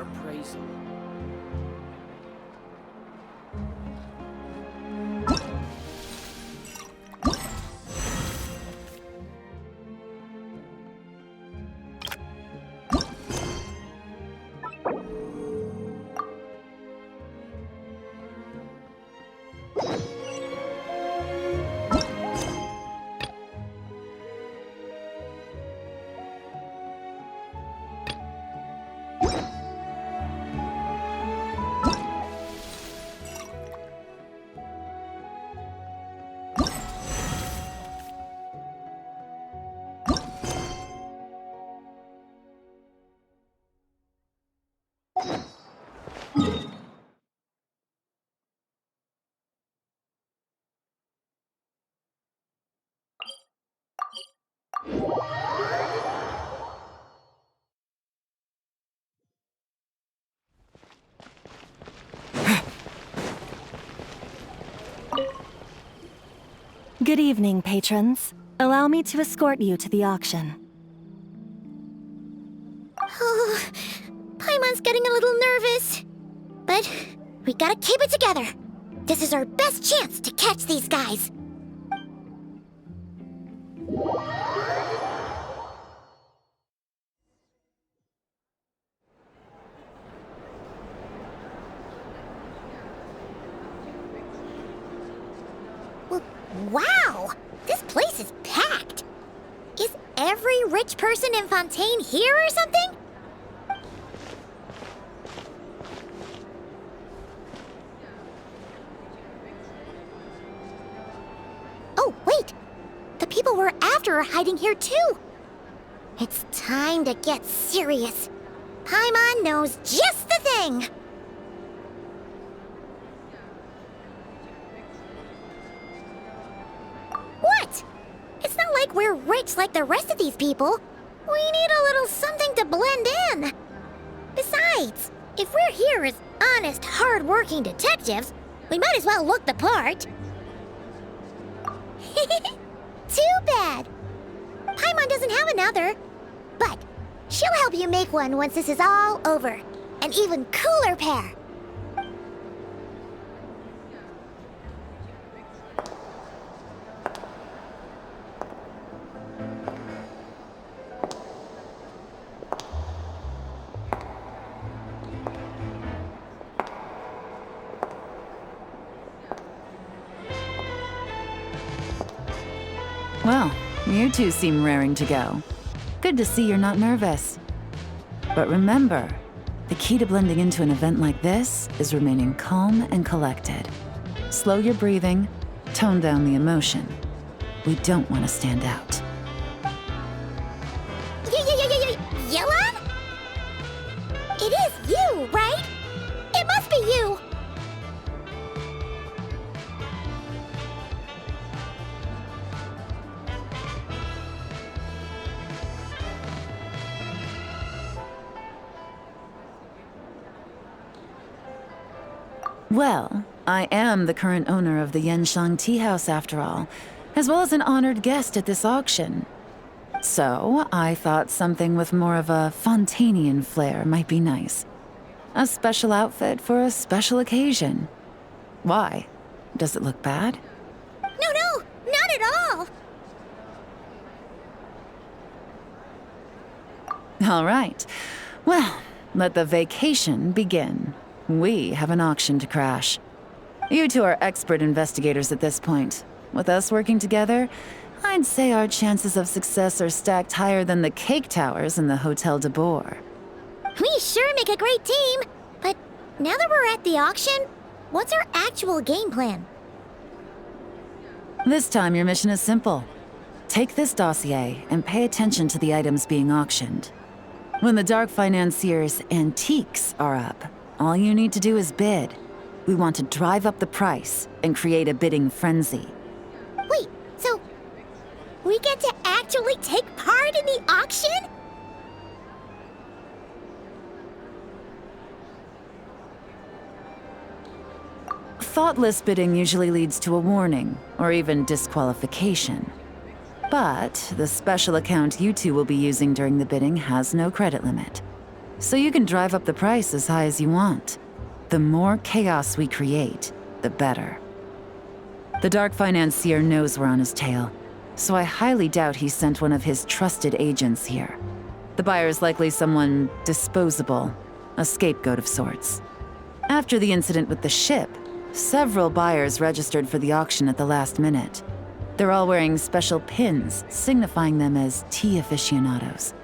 her praise. Good evening, patrons. Allow me to escort you to the auction. Oh, Paimon's getting a little nervous. But we gotta keep it together. This is our best chance to catch these guys. Wow! This place is packed! Is every rich person in Fontaine here or something? Oh, wait! The people we're after are hiding here too! It's time to get serious. Paimon knows just the thing! What? It's not like we're rich like the rest of these people. We need a little something to blend in. Besides, if we're here as honest, hard-working detectives, we might as well look the part. Too bad. Paimon doesn't have another. But she'll help you make one once this is all over. An even cooler pair. Well, you two seem raring to go. Good to see you're not nervous. But remember, the key to blending into an event like this is remaining calm and collected. Slow your breathing, tone down the emotion. We don't want to stand out. Yelan? It is you, right? It must be you! Well, I am the current owner of the Yenshang Tea House after all, as well as an honored guest at this auction. So, I thought something with more of a Fontainian flair might be nice. A special outfit for a special occasion. Why? Does it look bad? No, not at all! All right. Well, let the vacation begin. We have an auction to crash. You two are expert investigators at this point. With us working together, I'd say our chances of success are stacked higher than the cake towers in the Hotel de Boer. We sure make a great team! But now that we're at the auction, what's our actual game plan? This time your mission is simple. Take this dossier and pay attention to the items being auctioned. When the Dark Financier's antiques are up, all you need to do is bid. We want to drive up the price and create a bidding frenzy. Wait, so we get to actually take part in the auction? Thoughtless bidding usually leads to a warning, or even disqualification. But the special account you two will be using during the bidding has no credit limit. so you can drive up the price as high as you want. The more chaos we create, the better. The Dark Financier knows we're on his tail, so I highly doubt he sent one of his trusted agents here. The buyer's likely someone disposable, a scapegoat of sorts. After the incident with the ship, several buyers registered for the auction at the last minute. They're all wearing special pins, signifying them as tea aficionados.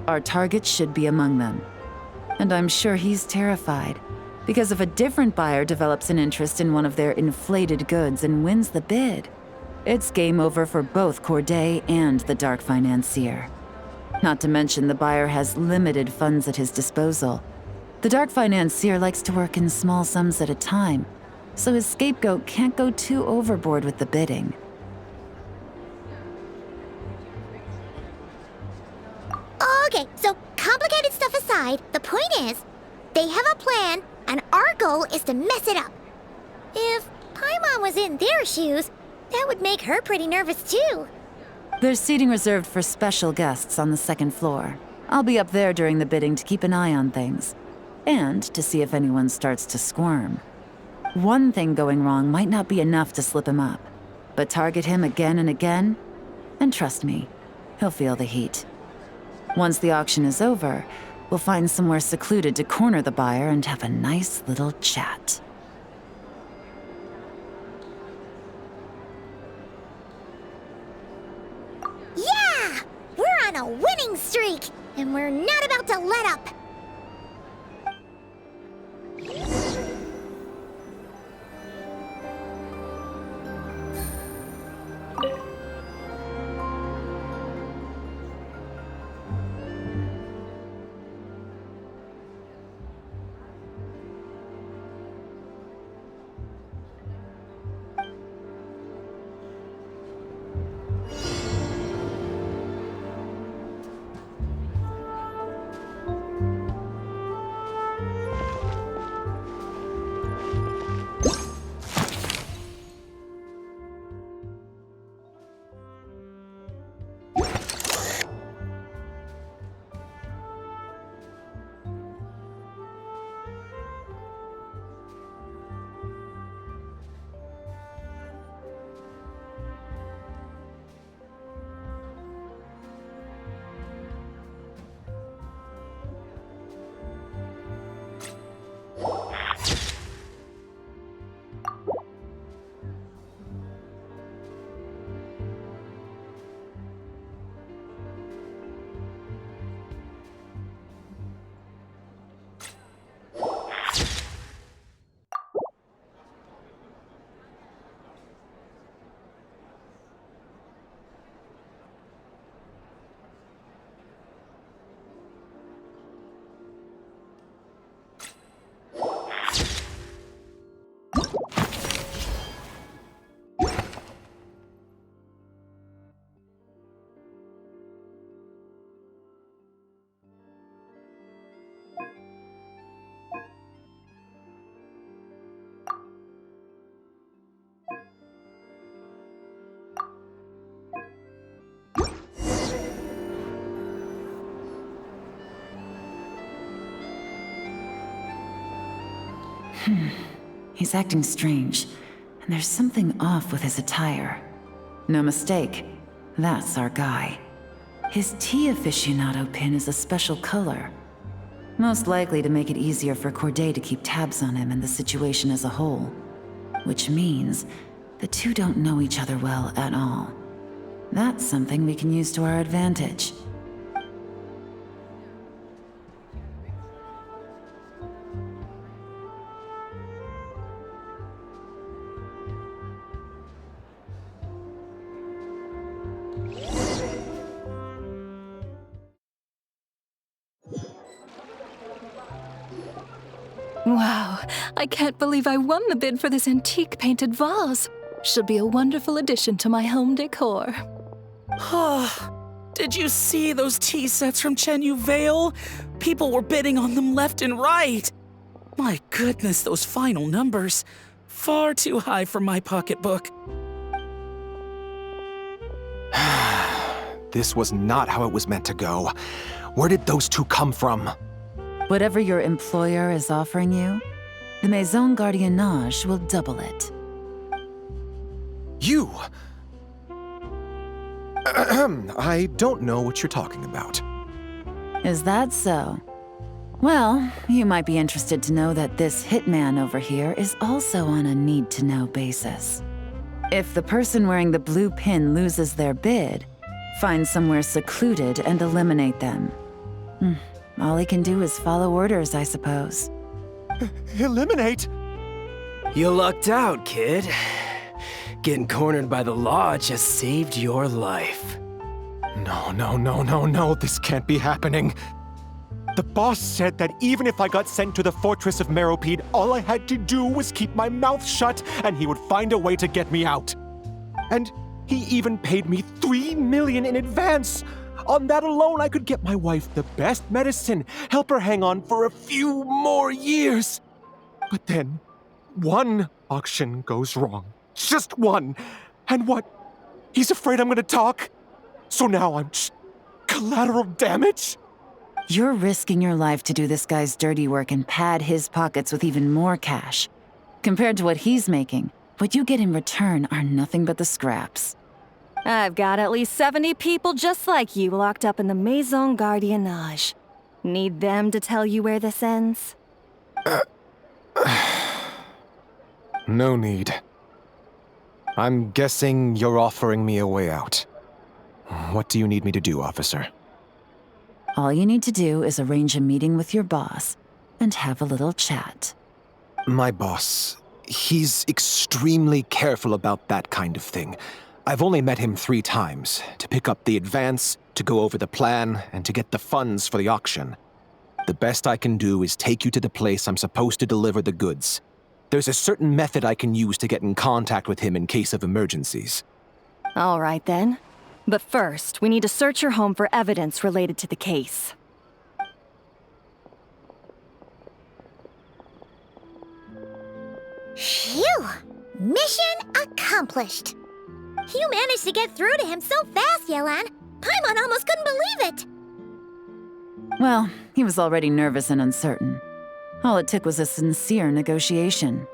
Our target should be among them. And I'm sure he's terrified, because if a different buyer develops an interest in one of their inflated goods and wins the bid, it's game over for both Corday and the Dark Financier. Not to mention the buyer has limited funds at his disposal. The Dark Financier likes to work in small sums at a time, so his scapegoat can't go too overboard with the bidding. Okay, so complicated stuff aside, the point is, they have a plan, and our goal is to mess it up. If Paimon was in their shoes, that would make her pretty nervous too. There's seating reserved for special guests on the second floor. I'll be up there during the bidding to keep an eye on things, and to see if anyone starts to squirm. One thing going wrong might not be enough to slip him up, but target him again and again, and trust me, he'll feel the heat. Once the auction is over, we'll find somewhere secluded to corner the buyer and have a nice little chat. Yeah! We're on a winning streak, and we're not about to let up. He's acting strange, and there's something off with his attire. No mistake, that's our guy. His tea aficionado pin is a special color. Most likely to make it easier for Corday to keep tabs on him and the situation as a whole. Which means the two don't know each other well at all. That's something we can use to our advantage. Wow, I can't believe I won the bid for this antique painted vase. Should be a wonderful addition to my home decor. Did you see those tea sets from Chenyu Vale? People were bidding on them left and right. My goodness, those final numbers. Far too high for my pocketbook. This was not how it was meant to go. Where did those two come from? Whatever your employer is offering you, the Maison Gardiennage will double it. You! I don't know what you're talking about. Is that so? Well, you might be interested to know that this hitman over here is also on a need-to-know basis. If the person wearing the blue pin loses their bid, find somewhere secluded and eliminate them. All he can do is follow orders, I suppose. Eliminate? You lucked out, kid. Getting cornered by the law just saved your life. No, this can't be happening. The boss said that even if I got sent to the fortress of Meropide, all I had to do was keep my mouth shut and he would find a way to get me out. And he even paid me $3 million in advance. On that alone, I could get my wife the best medicine, help her hang on for a few more years. But then, one auction goes wrong. Just one. And what? He's afraid I'm gonna talk? So now I'm just collateral damage? You're risking your life to do this guy's dirty work and pad his pockets with even more cash. Compared to what he's making, what you get in return are nothing but the scraps. I've got at least 70 people just like you locked up in the Maison Gardiennage. Need them to tell you where this ends? No need. I'm guessing you're offering me a way out. What do you need me to do, officer? All you need to do is arrange a meeting with your boss and have a little chat. My boss, he's extremely careful about that kind of thing. I've only met him 3 times, to pick up the advance, to go over the plan, and to get the funds for the auction. The best I can do is take you to the place I'm supposed to deliver the goods. There's a certain method I can use to get in contact with him in case of emergencies. All right then. But first, we need to search your home for evidence related to the case. Phew! Mission accomplished. You managed to get through to him so fast, Yelan. Paimon almost couldn't believe it. Well, he was already nervous and uncertain. All it took was a sincere negotiation.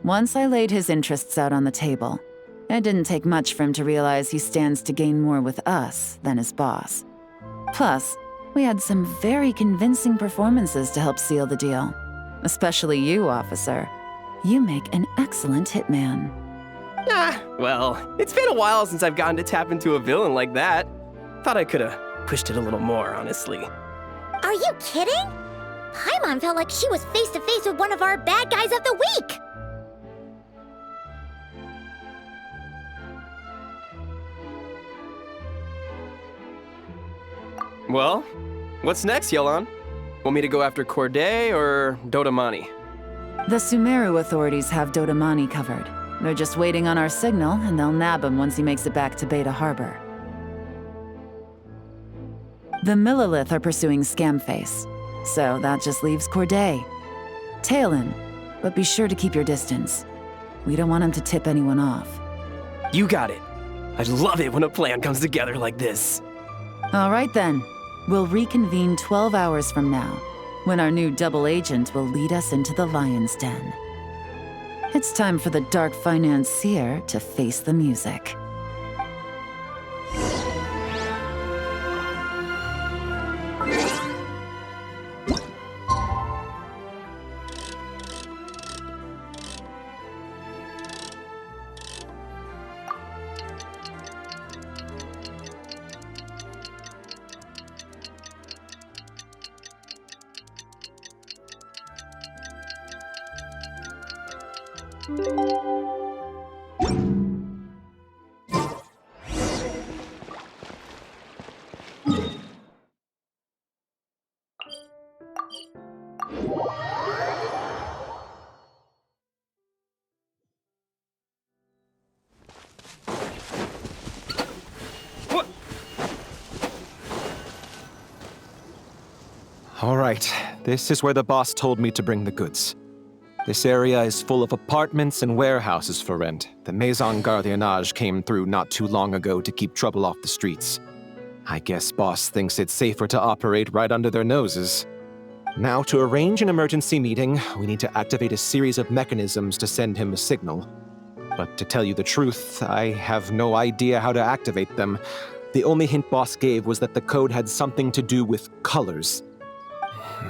Once I laid his interests out on the table, it didn't take much for him to realize he stands to gain more with us than his boss. Plus, we had some very convincing performances to help seal the deal. Especially you, officer. You make an excellent hitman. Well, it's been a while since I've gotten to tap into a villain like that. Thought I could've pushed it a little more, honestly. Are you kidding? Paimon felt like she was face to face with one of our bad guys of the week. Well, what's next, Yelan? Want me to go after Corday or Dodamani? The Sumeru authorities have Dodamani covered. They're just waiting on our signal, and they'll nab him once he makes it back to Beta Harbor. The Millilith are pursuing Scamface, so that just leaves Corday. Tail him, but be sure to keep your distance. We don't want him to tip anyone off. You got it. I love it when a plan comes together like this. All right then. We'll reconvene 12 hours from now, when our new double agent will lead us into the Lion's Den. It's time for the dark financier to face the music. All right, this is where the boss told me to bring the goods. This area is full of apartments and warehouses for rent. The Maison Gardiennage came through not too long ago to keep trouble off the streets. I guess boss thinks it's safer to operate right under their noses. Now, to arrange an emergency meeting, we need to activate a series of mechanisms to send him a signal. But to tell you the truth, I have no idea how to activate them. The only hint Boss gave was that the code had something to do with colors.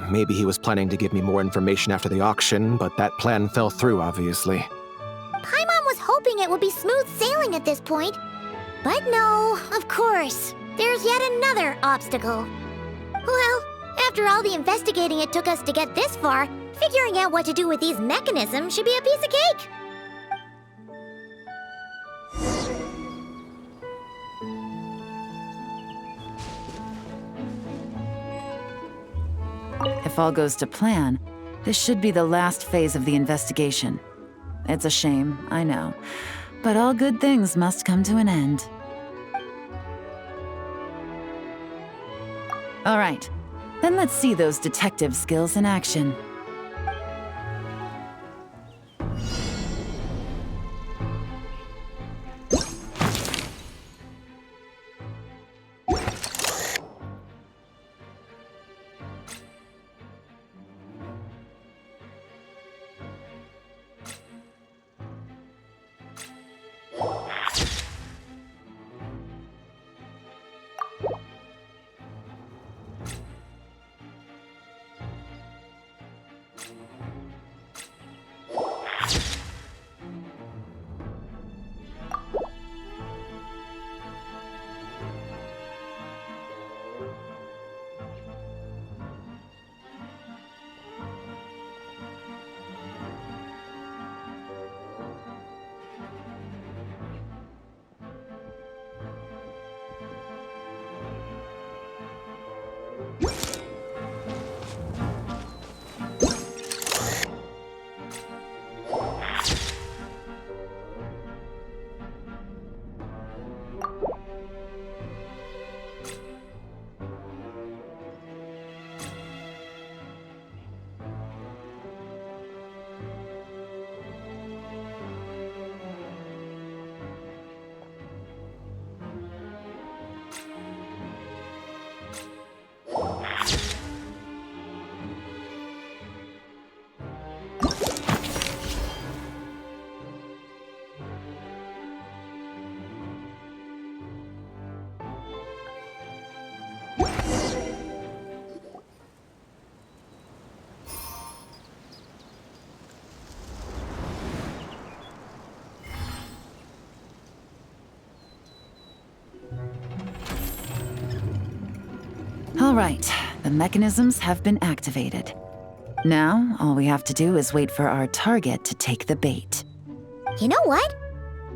Maybe he was planning to give me more information after the auction, but that plan fell through, obviously. Paimon was hoping it would be smooth sailing at this point. But no, of course. There's yet another obstacle. Well, after all the investigating it took us to get this far, figuring out what to do with these mechanisms should be a piece of cake. If all goes to plan, this should be the last phase of the investigation. It's a shame, I know, but all good things must come to an end. All right, then let's see those detective skills in action. All right, the mechanisms have been activated. Now, all we have to do is wait for our target to take the bait. You know what?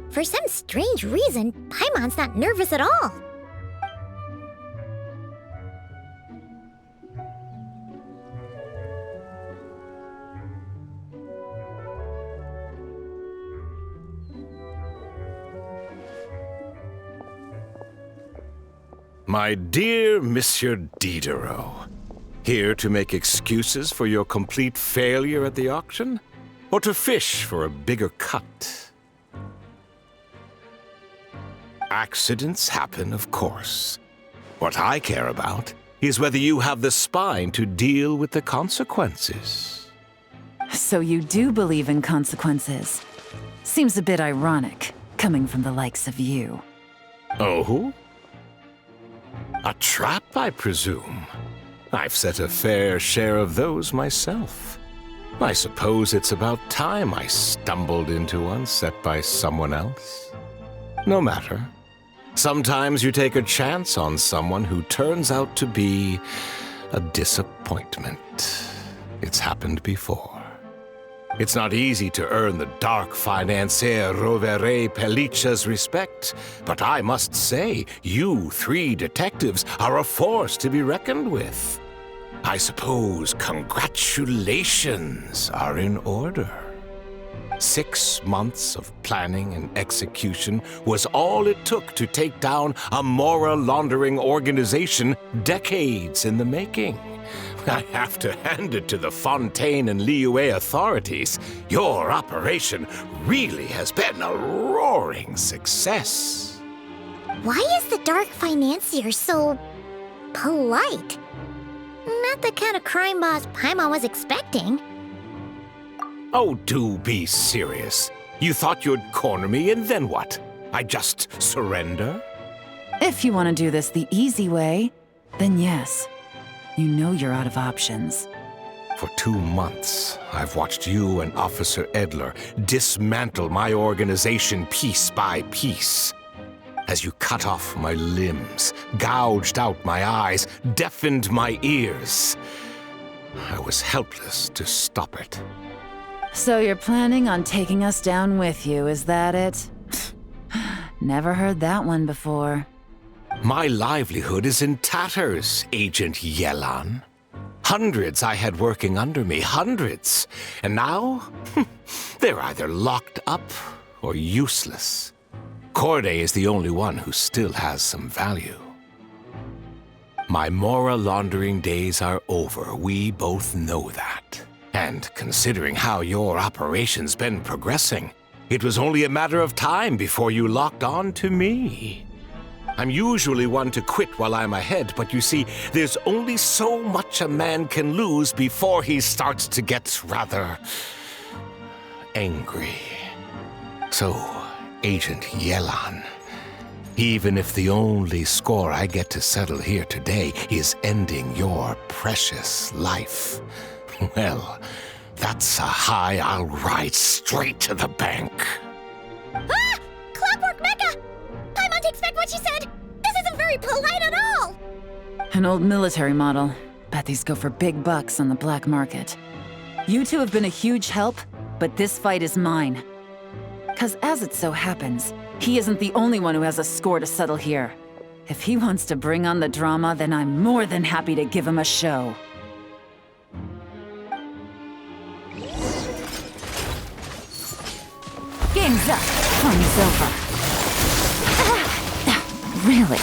For some strange reason, Paimon's not nervous at all. My dear Monsieur Diderot, here to make excuses for your complete failure at the auction? Or to fish for a bigger cut? Accidents happen, of course. What I care about is whether you have the spine to deal with the consequences. So you do believe in consequences. Seems a bit ironic, coming from the likes of you. Oh? A trap, I presume. I've set a fair share of those myself. I suppose it's about time I stumbled into one set by someone else. No matter. Sometimes you take a chance on someone who turns out to be a disappointment. It's happened before. It's not easy to earn the dark financier Rovere Pelliccia's respect, but I must say, you three detectives are a force to be reckoned with. I suppose congratulations are in order. 6 months of planning and execution was all it took to take down a moral laundering organization decades in the making. I have to hand it to the Fontaine and Liyue authorities. Your operation really has been a roaring success. Why is the dark financier so polite? Not the kind of crime boss Paimon was expecting. Oh, do be serious. You thought you'd corner me, and then what? I just surrender? If you want to do this the easy way, then yes. You know you're out of options. For 2 months, I've watched you and Officer Edler dismantle my organization piece by piece. As you cut off my limbs, gouged out my eyes, deafened my ears. I was helpless to stop it. So you're planning on taking us down with you, is that it? Never heard that one before. My livelihood is in tatters, Agent Yelan. Hundreds I had working under me, hundreds. And now, they're either locked up or useless. Corday is the only one who still has some value. My Mora laundering days are over, we both know that. And considering how your operation's been progressing, it was only a matter of time before you locked on to me. I'm usually one to quit while I'm ahead, but you see, there's only so much a man can lose before he starts to get rather angry. So, Agent Yelan, even if the only score I get to settle here today is ending your precious life, well, that's a high I'll ride straight to the bank. Ah! Clockwork Mecha! Paimon takes back what she said! This isn't very polite at all! An old military model. Bet these go for big bucks on the black market. You two have been a huge help, but this fight is mine. 'Cause as it so happens, he isn't the only one who has a score to settle here. If he wants to bring on the drama, then I'm more than happy to give him a show. Game's up. Fun's over. Really?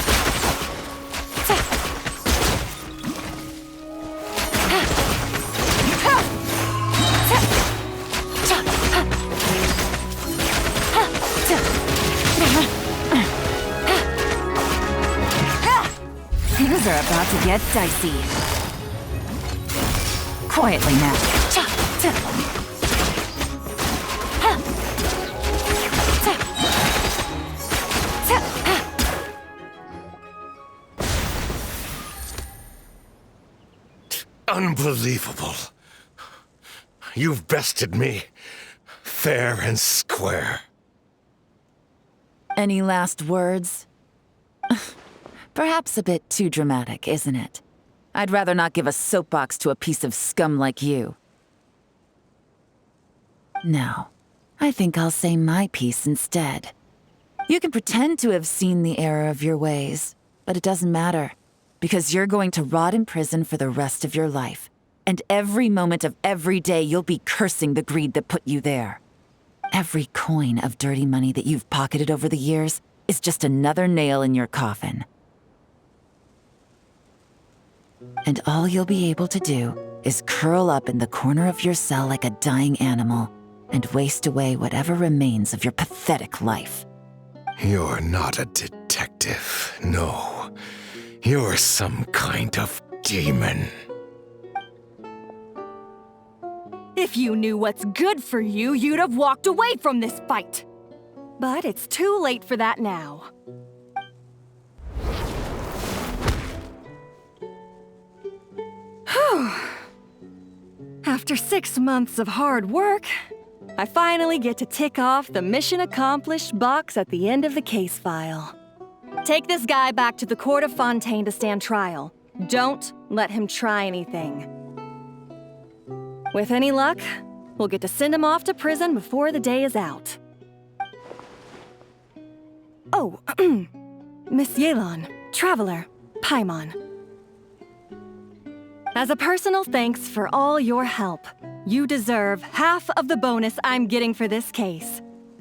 Things are about to get dicey. Quietly now. Unbelievable. You've bested me, fair and square. Any last words? Perhaps a bit too dramatic, isn't it? I'd rather not give a soapbox to a piece of scum like you. No, I think I'll say my piece instead. You can pretend to have seen the error of your ways, but it doesn't matter. Because you're going to rot in prison for the rest of your life. And every moment of every day you'll be cursing the greed that put you there. Every coin of dirty money that you've pocketed over the years is just another nail in your coffin. And all you'll be able to do is curl up in the corner of your cell like a dying animal and waste away whatever remains of your pathetic life. You're not a detective, no. You're some kind of demon. If you knew what's good for you, you'd have walked away from this fight. But it's too late for that now. Whew. After 6 months of hard work, I finally get to tick off the mission accomplished box at the end of the case file. Take this guy back to the court of Fontaine to stand trial. Don't let him try anything. With any luck, we'll get to send him off to prison before the day is out. Oh, Miss Yelan, Traveler, Paimon. As a personal thanks for all your help, you deserve half of the bonus I'm getting for this case.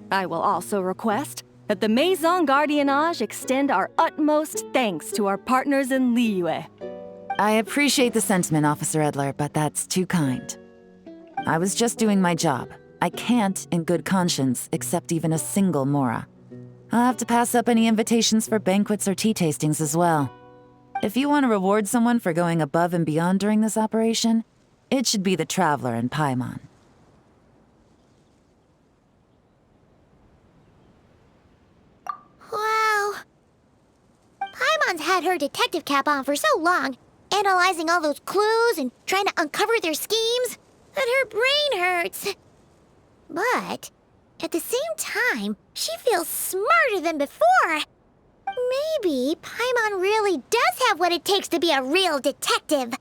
I will also request that the Maison Gardiennage extend our utmost thanks to our partners in Liyue. I appreciate the sentiment, Officer Edler, but that's too kind. I was just doing my job. I can't, in good conscience, accept even a single Mora. I'll have to pass up any invitations for banquets or tea tastings as well. If you want to reward someone for going above and beyond during this operation, it should be the Traveler in Paimon. Wow. Paimon's had her detective cap on for so long, analyzing all those clues and trying to uncover their schemes, that her brain hurts. But at the same time, she feels smarter than before. Maybe Paimon really does have what it takes to be a real detective.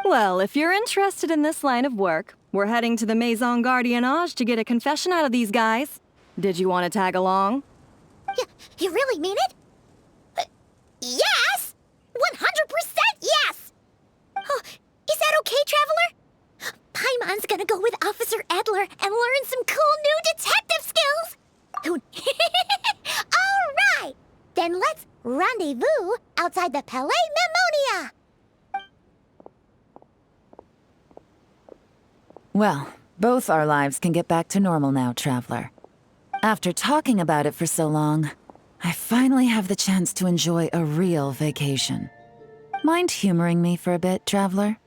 Well, if you're interested in this line of work, we're heading to the Maison Gardiennage to get a confession out of these guys. Did you want to tag along? You really mean it? Yes! 100% yes! Oh, is that okay, Traveler? Paimon's gonna go with Officer Adler and learn some cool new detective skills! All right! Then let's rendezvous outside the Palais Memonia! Well, both our lives can get back to normal now, Traveler. After talking about it for so long, I finally have the chance to enjoy a real vacation. Mind humoring me for a bit, Traveler?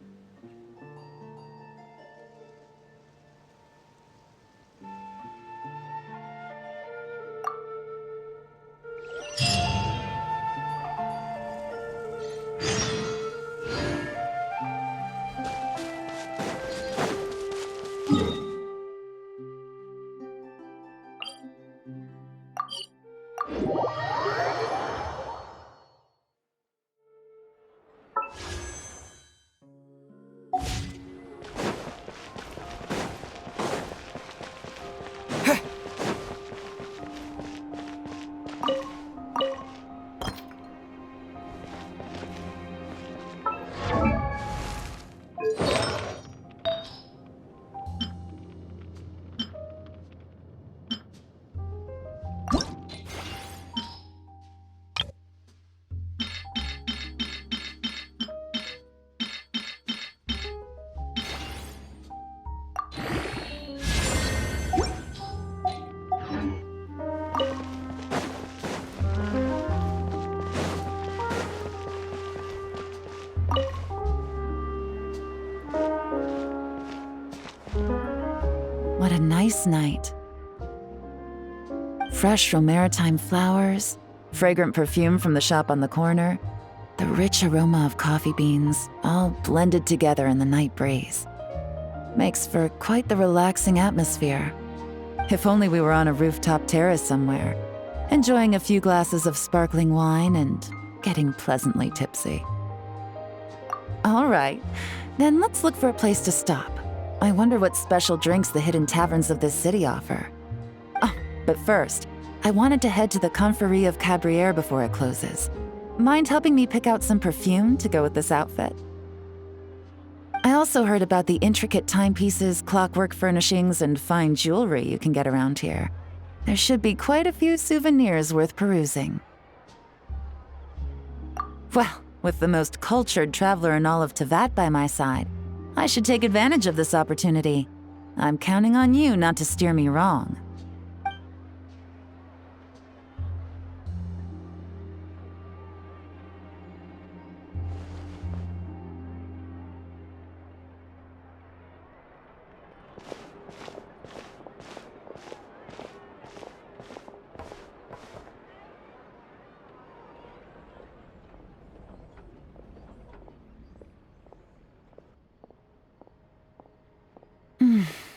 What a nice night. Fresh maritime flowers, fragrant perfume from the shop on the corner, the rich aroma of coffee beans, all blended together in the night breeze. Makes for quite the relaxing atmosphere. If only we were on a rooftop terrace somewhere, enjoying a few glasses of sparkling wine and getting pleasantly tipsy. All right, then let's look for a place to stop. I wonder what special drinks the hidden taverns of this city offer. Oh, but first, I wanted to head to the Confrérie of Cabrières before it closes. Mind helping me pick out some perfume to go with this outfit? I also heard about the intricate timepieces, clockwork furnishings, and fine jewelry you can get around here. There should be quite a few souvenirs worth perusing. Well, with the most cultured traveler in all of Teyvat by my side, I should take advantage of this opportunity. I'm counting on you not to steer me wrong.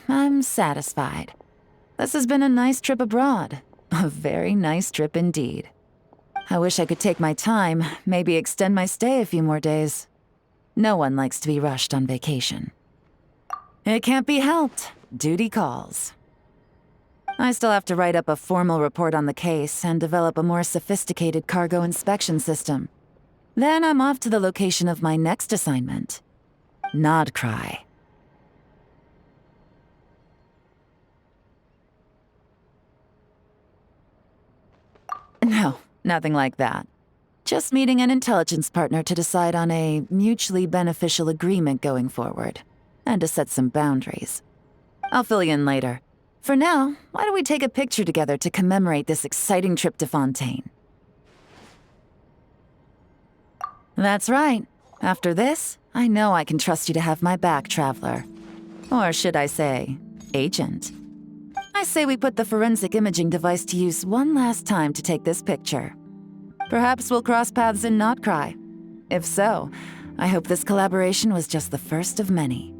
I'm satisfied. This has been a nice trip abroad. A very nice trip indeed. I wish I could take my time, maybe extend my stay a few more days. No one likes to be rushed on vacation. It can't be helped. Duty calls. I still have to write up a formal report on the case and develop a more sophisticated cargo inspection system. Then I'm off to the location of my next assignment. Nodcry. No, nothing like that. Just meeting an intelligence partner to decide on a mutually beneficial agreement going forward, and to set some boundaries. I'll fill you in later. For now, why don't we take a picture together to commemorate this exciting trip to Fontaine? That's right. After this, I know I can trust you to have my back, Traveler. Or should I say, Agent. I say we put the forensic imaging device to use one last time to take this picture. Perhaps we'll cross paths in Notcry. If so, I hope this collaboration was just the first of many.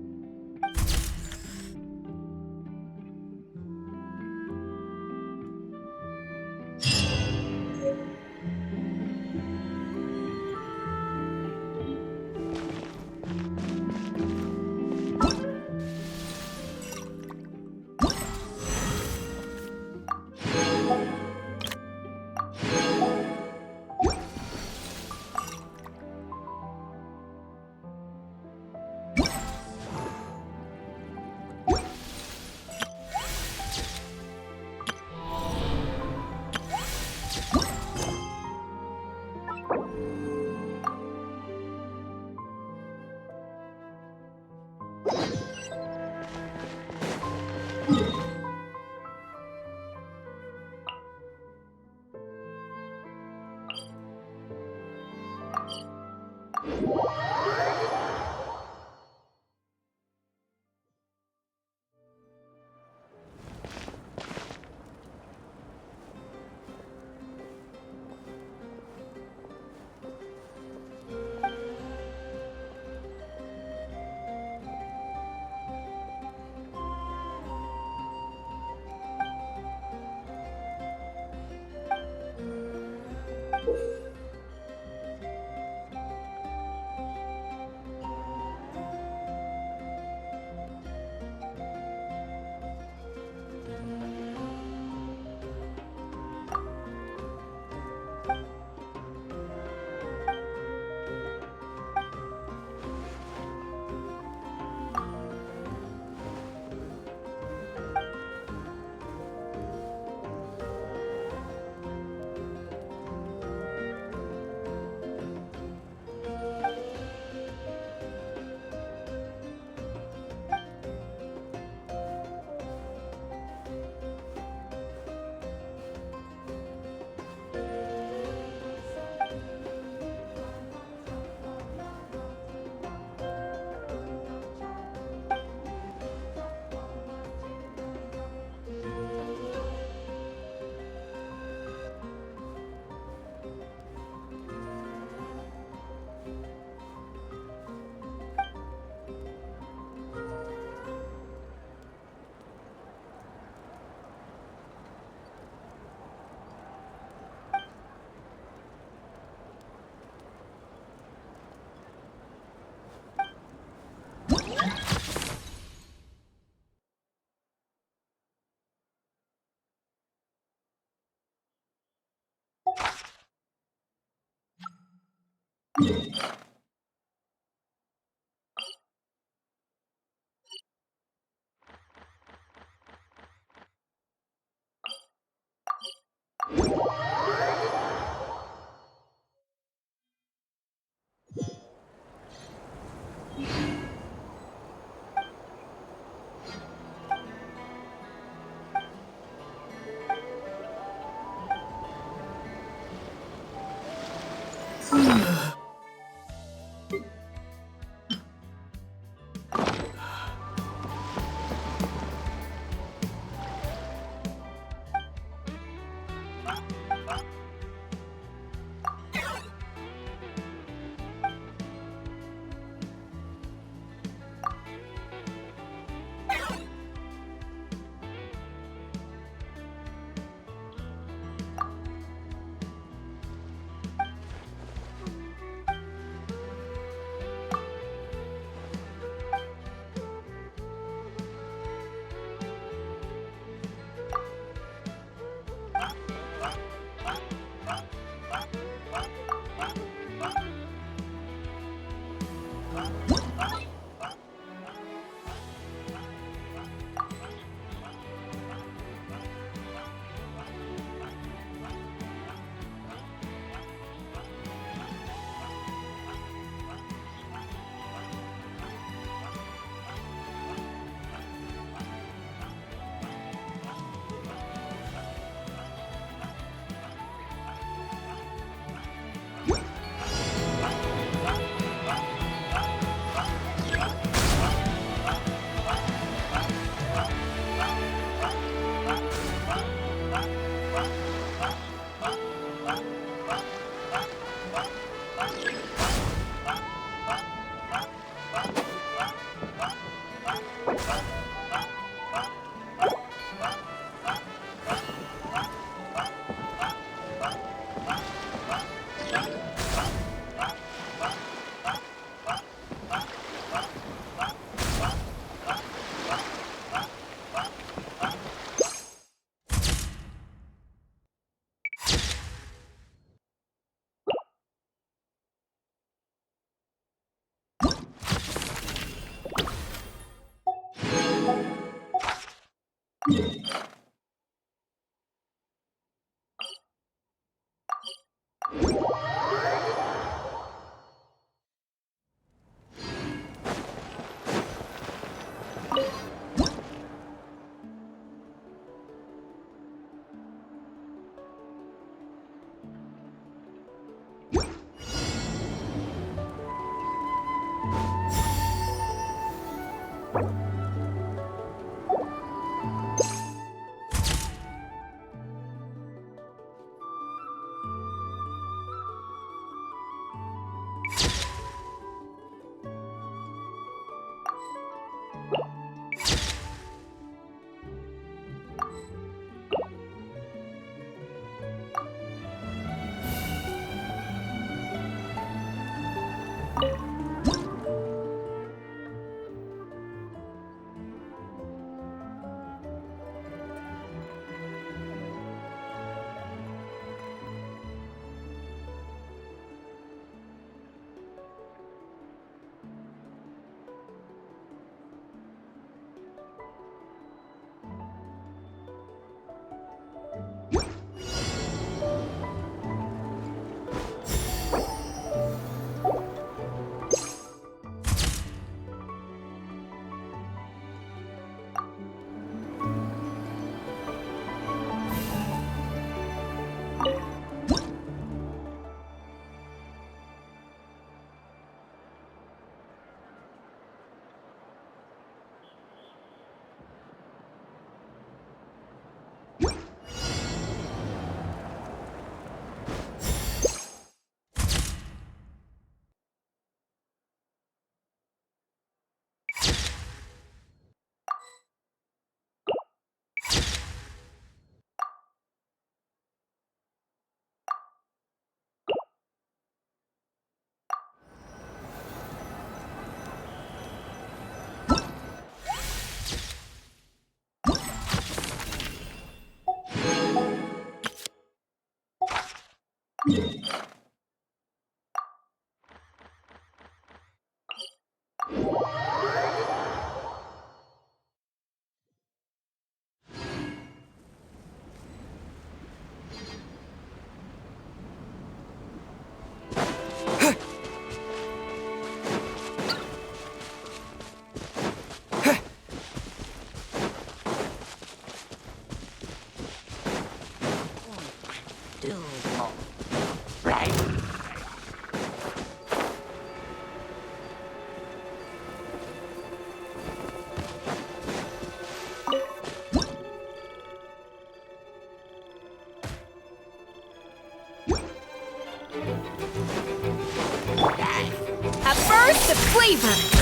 At first, the flavor.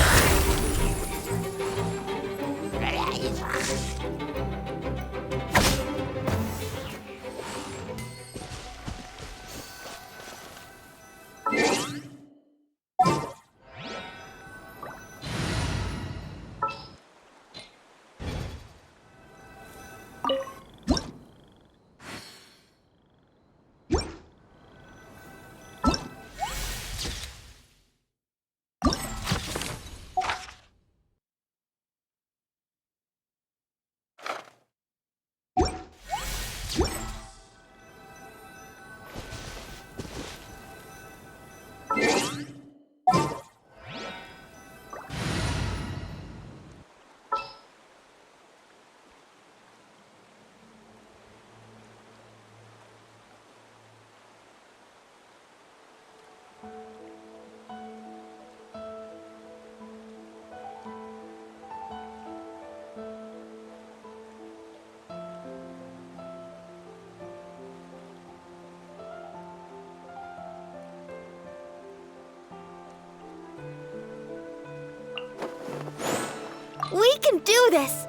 We can do this!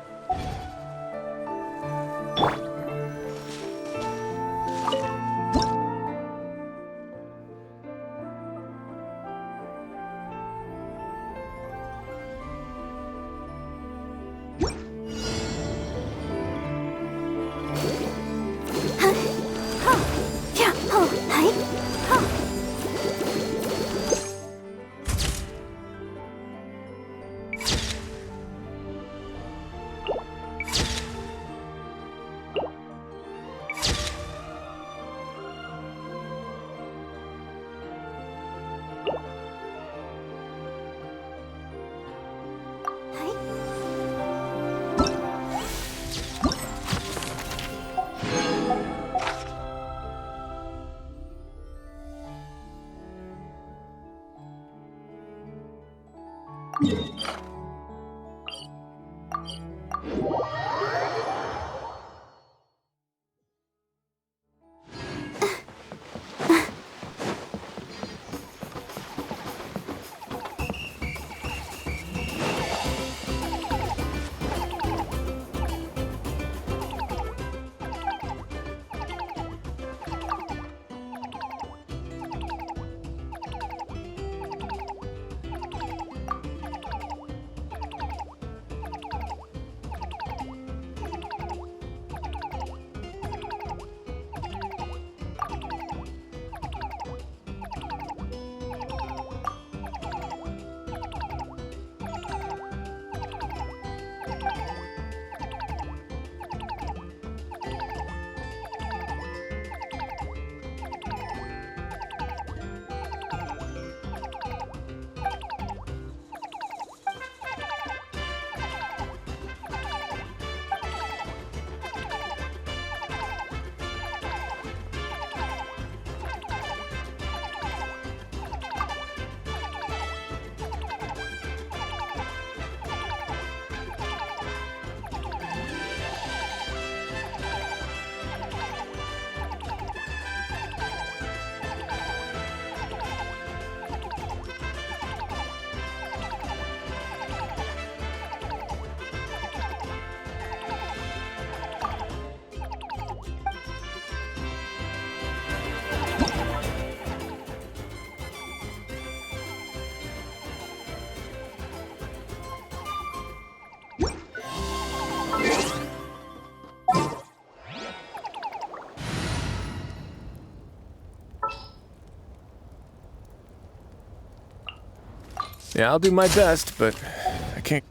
Yeah, I'll do my best, but I can't...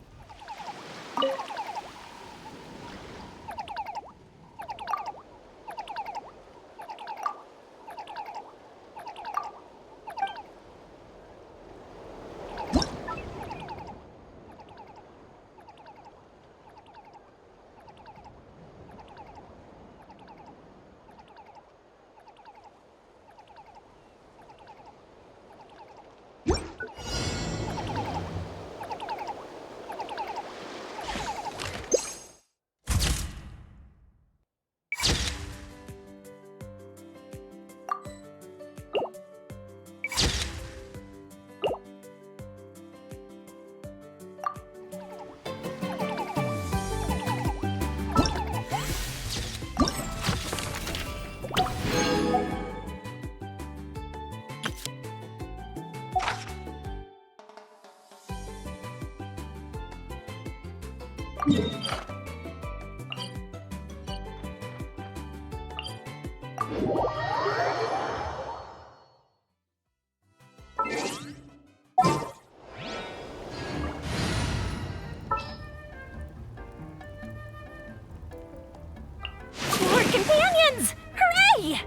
More companions! Hooray!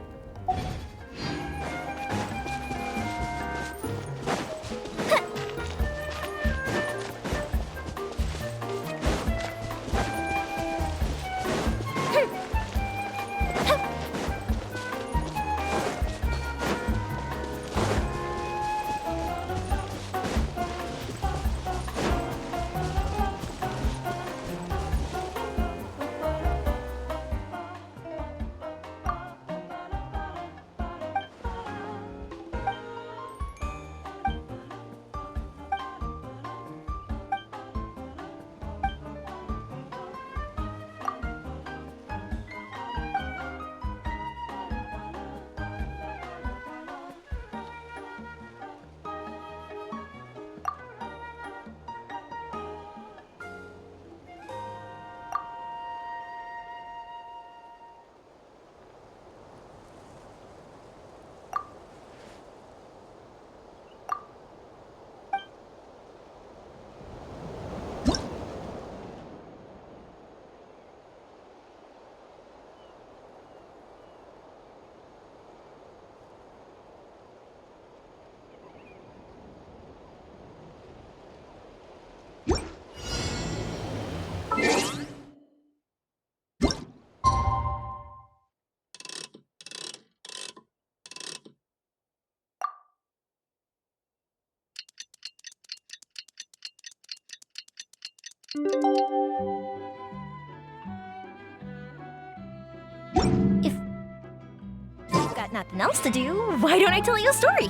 got nothing else to do, why don't I tell you a story?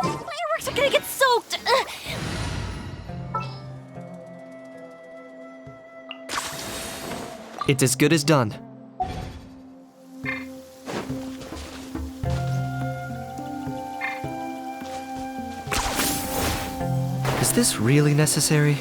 Fireworks are gonna get soaked! It's as good as done. Is this really necessary?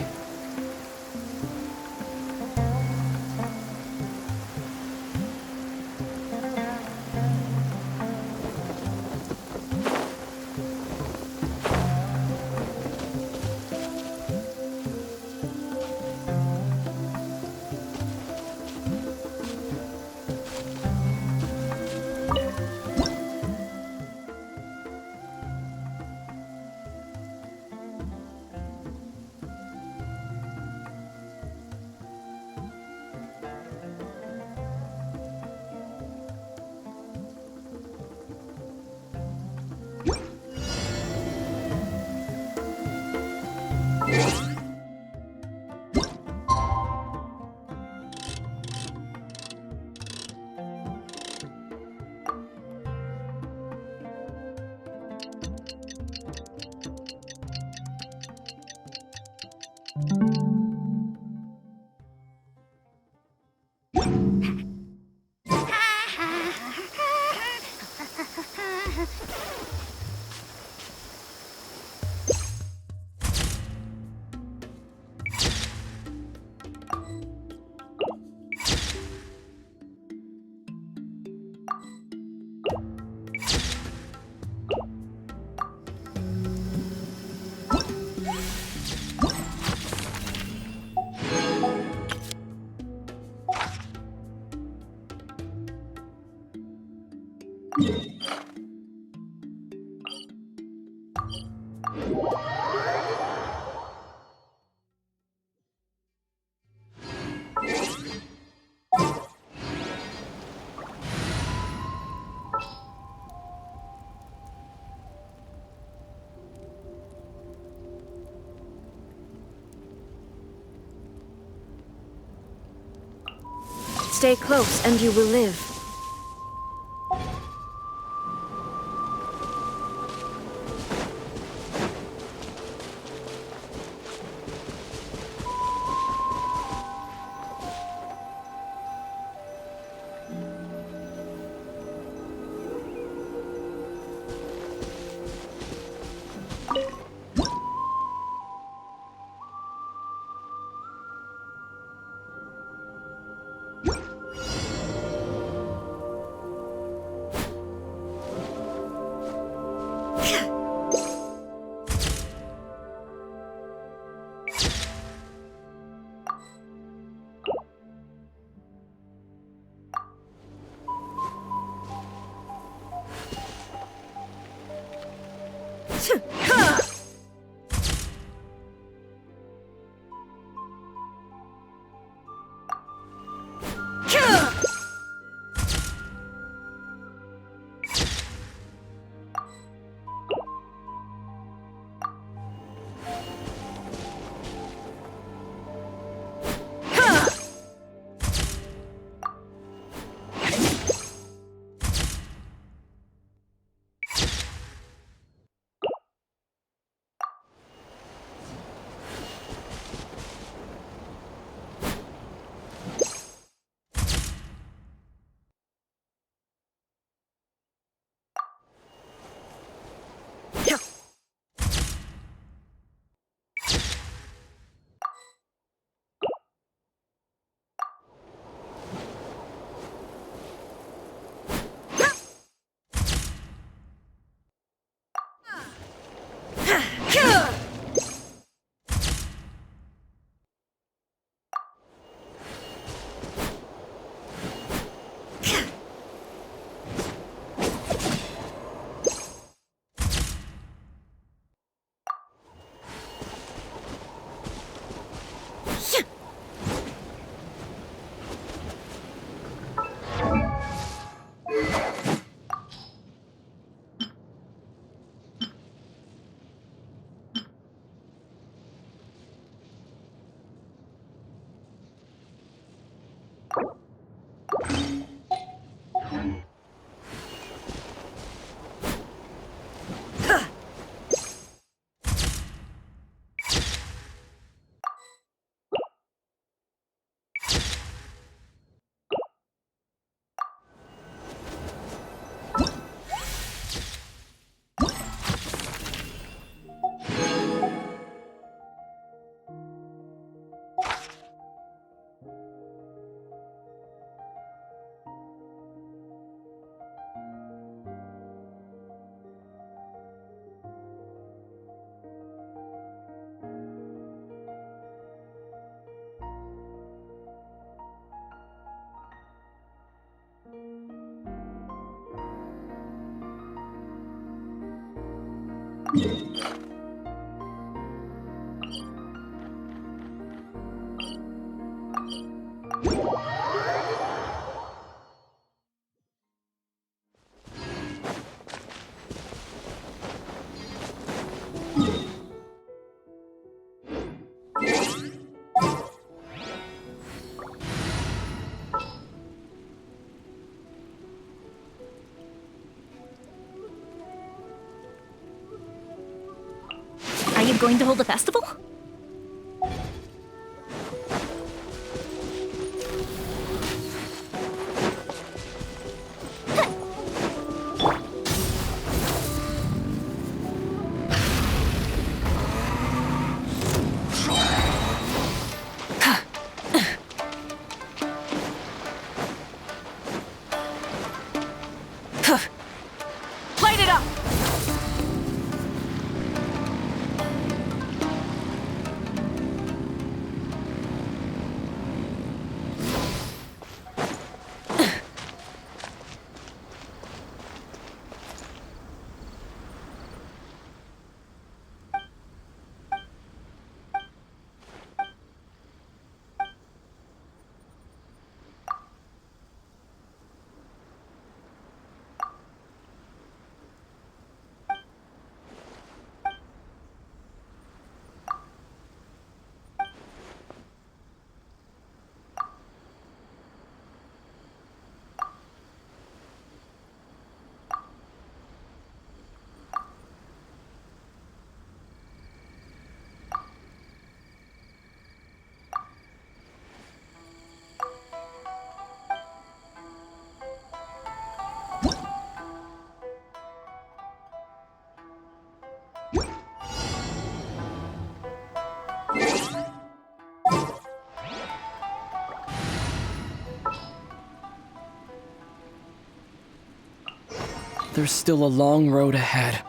Stay close and you will live. Are you going to hold a festival? Light it up! There's still a long road ahead.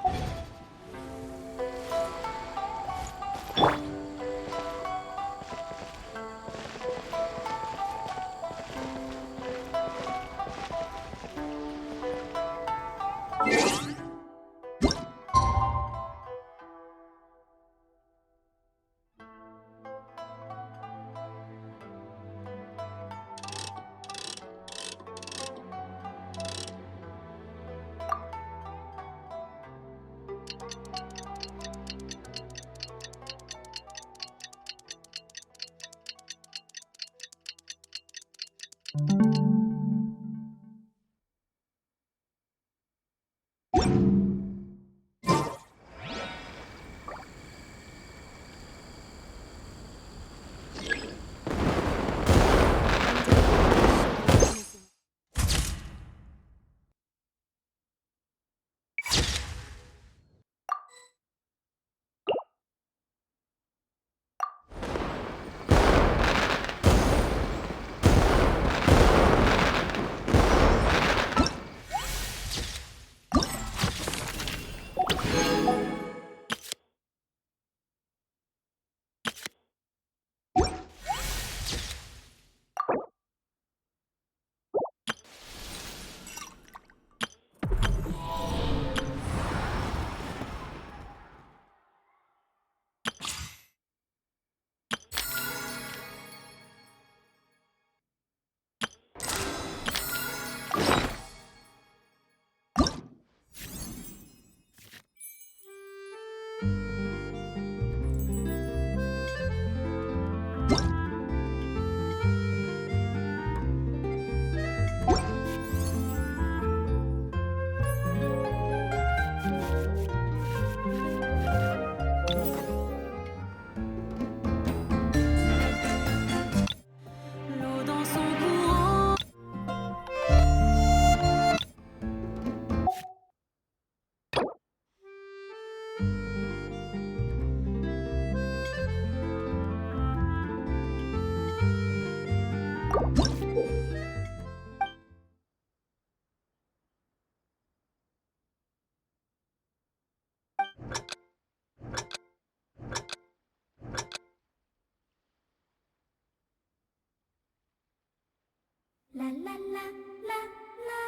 La la la la la.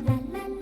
La la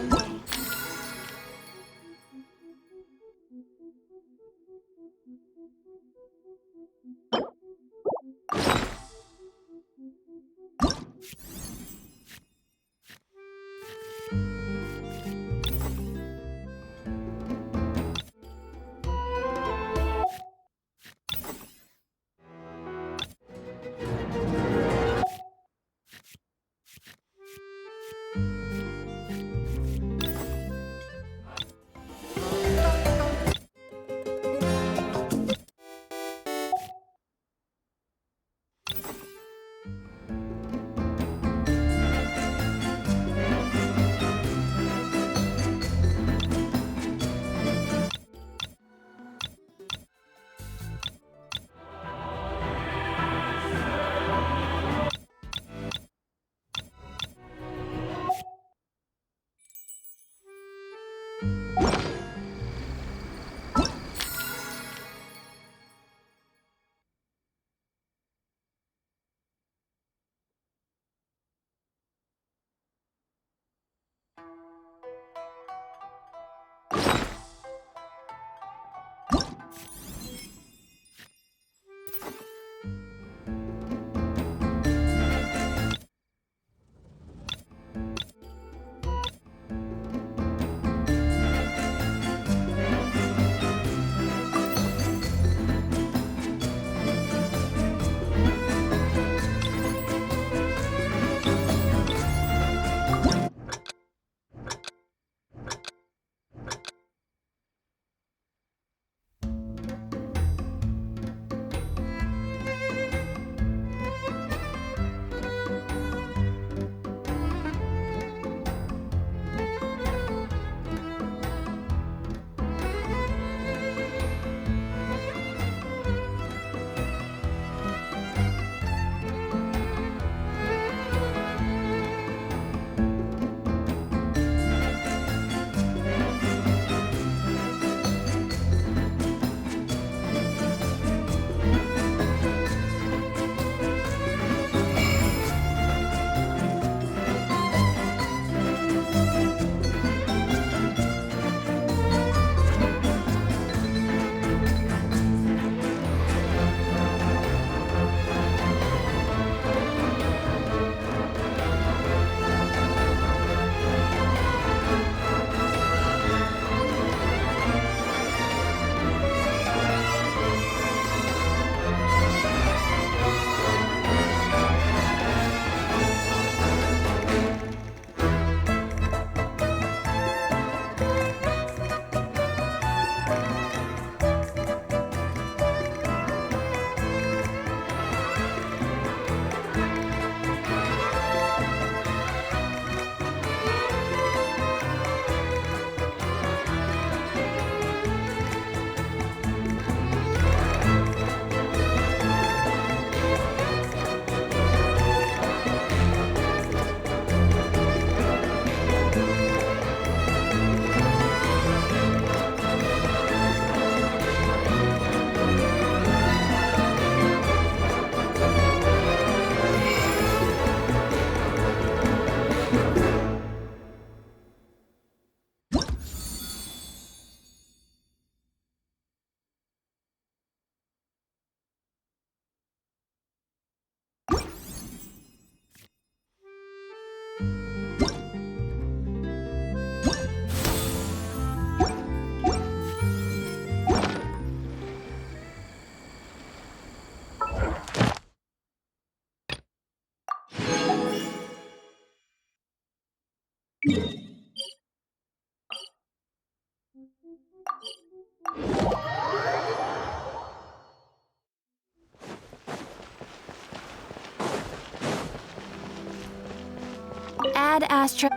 one day. Add Astra.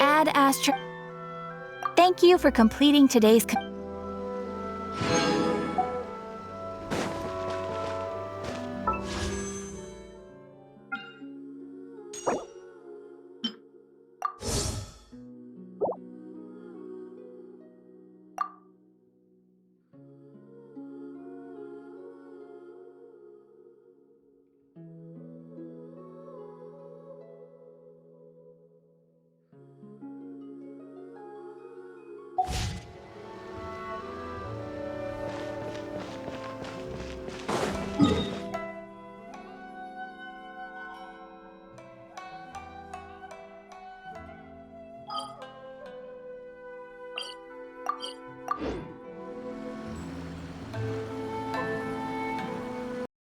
Add Astra. Thank you for completing today's.